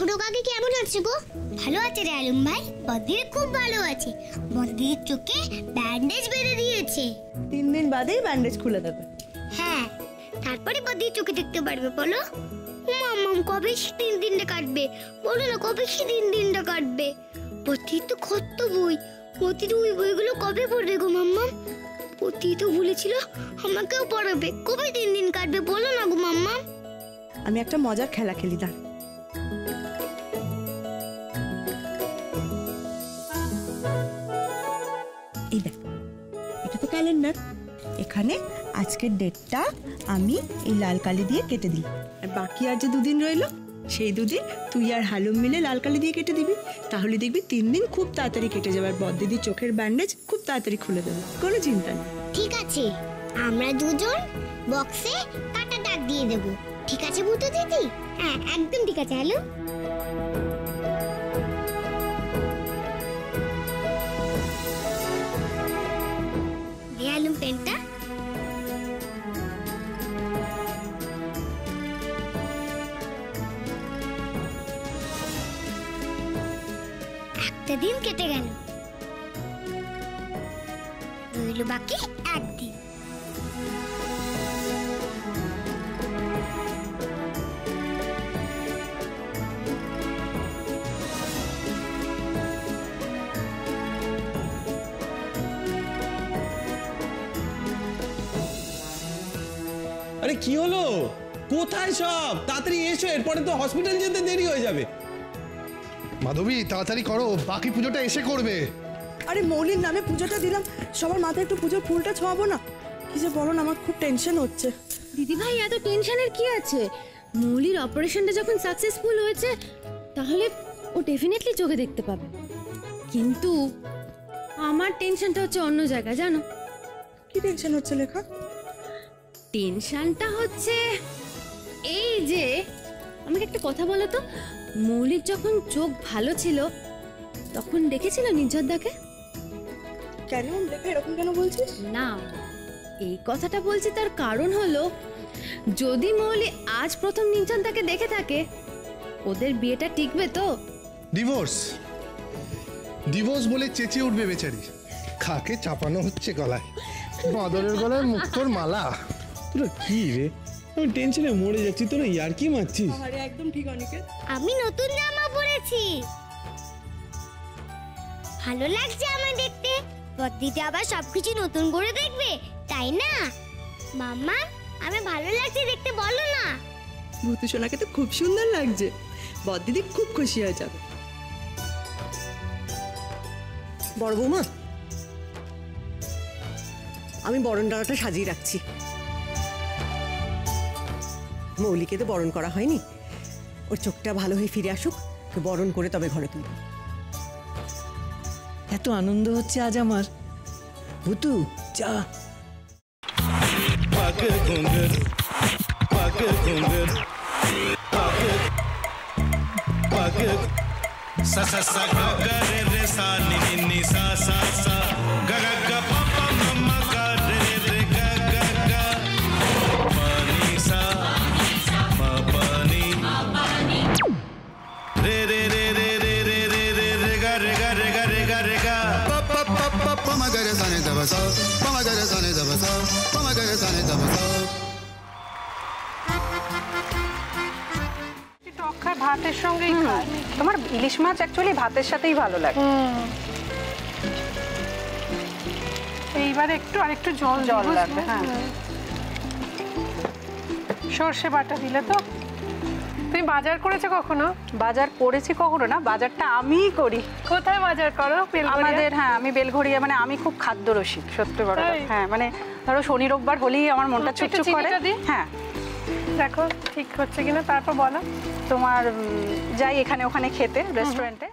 ছোট কাকি কেমন আছে গো? ভালো আছে রে আলম ভাই, বদ্দির খুব ভালো আছে। বদ্দির চোখে ব্যান্ডেজ বেঁধে দিয়েছে। 3 দিন বাদেই ব্যান্ডেজ খুলে দেবে। হ্যাঁ, তারপরে বদ্দির চোখে দেখতে পারবে। বলো মাম্মাম, কবে সে 3 দিনটা কাটবে? বলো না, কবে সে 3 দিনটা কাটবে? বদ্দির তো কত বই, বদ্দির ওই বইগুলো কবে পড়বে গো মাম্মাম? বদ্দি তো বলেছিল আমাকেও পড়াবে। কবে 3 দিন কাটবে বলো না গো মাম্মাম। আমি একটা মজার খেলা খেলি, দাঁড়। এই দেখ, এটা তো ক্যালেন্ডার। এখানে আজকের ডেটটা আমি এই লাল কালি দিয়ে কেটে দিই, আর বাকি আর যে 2 দিন রইলো সেই 2 দিন তুই আর হালুম মিলে লাল কালি দিয়ে কেটে দিবি। তাহলে দেখবি 3 দিন খুব তাড়াতাড়ি কেটে যাবে, আর বদ্দিদির চোখের ব্যান্ডেজ খুব তাড়াতাড়ি খুলে দেবে। কোনো চিন্তা নেই। ঠিক আছে, আমরা দুজন বক্সে কাটা দাগ দিয়ে দেব। ঠিক আছে বুটু দিদি? হ্যাঁ, একদম ঠিক আছে। হ্যালো, আলু পেনটা। একটা দিন কেটে গেল, রইল বাকি একদিন। আরে কি হলো? কোথায় সব? তাড়াতাড়ি এসো, এরপরে তো হসপিটাল যেতে দেরি হয়ে যাবে। মাধবী, তাড়াতাড়ি করো, বাকি পুজোটা এসে করবে। আরে মৌলির নামে পুজোটা দিলাম, সবার মাথায় একটু পুজোর ফুলটা ছোঁয়াবো না? কি যে বলো না, আমার খুব টেনশন হচ্ছে। দিদি ভাই, এত টেনশনের কি আছে? মৌলির অপারেশনটা যখন সাকসেসফুল হয়েছে, তাহলে ও ডেফিনেটলি চোখে দেখতে পাবে। কিন্তু আমার টেনশনটা হচ্ছে অন্য জায়গায়, জানো? কি টেনশন হচ্ছে লেখা? টেনশনটা হচ্ছে এই যে, আমাকে একটা কথা বলো তো, মৌলির যখন চোখ ভালো ছিল তখন দেখেছিল নির্ঝরদাকে? কেন লেখা এরকম কেন বলছিস? না, এই কথাটা বলছি তার কারণ হলো, যদি মৌলি আজ প্রথম নির্ঝরদাকে দেখে থাকে, ওদের বিয়েটা টিকবে তো? ডিভোর্স ডিভোর্স বলে চেঁচিয়ে উঠবে বেচারি। খাকে চাপানো হচ্ছে গলায়, বাদরের গলায় মুক্তোর মালা। তোরা কি রে? আমি টেনশনে মরে যাচ্ছি, তোরা ইয়ার কি মারছিস? আরে একদম ঠিক অনিকেত। আমি নতুন জামা পরেছি, ভালো লাগছে আমার দেখতে। বদ্দিতে আবার সবকিছু নতুন করে দেখবে, তাই না মাম্মা? আমি ভালো লাগছে দেখতে, বলো না? ভূতু সোনাকে তো খুব সুন্দর লাগছে, বদ্দিদি খুব খুশি হয়ে যাবে। বড় বৌমা, আমি বরণ ডালাটা সাজিয়ে রাখছি। মৌলিকে তো বরণ করা হয়নি, ওর চোখটা ভালো হয়ে ফিরে আসুক, বরণ করে তবে ঘরে তুলব। এত আনন্দ হচ্ছে আজ আমার। ভূতু যা। sa sa sa ga ga re re sa ni ni ni sa sa sa ga ga ga pa pa ma ma ga re re ga ga ga pa ni sa ma pa ni re re re re re re re re re ga re ga re ga re ga re ga pa pa pa pa pa ma ga re sa ni da ba sa pa ma ga re sa ni da ba sa pa ma ga re sa ni da ba sa ভাতের সঙ্গেই খায়। তোমার ইলিশ মাছ actually ভাতের সাথেই ভালো লাগে। এইবারে একটু আরেকটু জল লাগবে। হ্যাঁ, সর্ষে বাটা দিলে তো। তুমি বাজার করেছো কখনো? বাজার করেছি কখনো না, বাজারটা আমিই করি। কোথায় বাজার করো? আমাদের, হ্যাঁ, আমি বেলঘড়িয়া, মানে আমি খুব খাদ্য রসিক, সত্যি বড়। হ্যাঁ, মানে ধরো শনি রোববার হলেই আমার মনটা চুপচুপ করে। হ্যাঁ, দেখো ঠিক হচ্ছে কিনা, তারপর বলো। তোমার যাই এখানে ওখানে খেতে রেস্টুরেন্টে,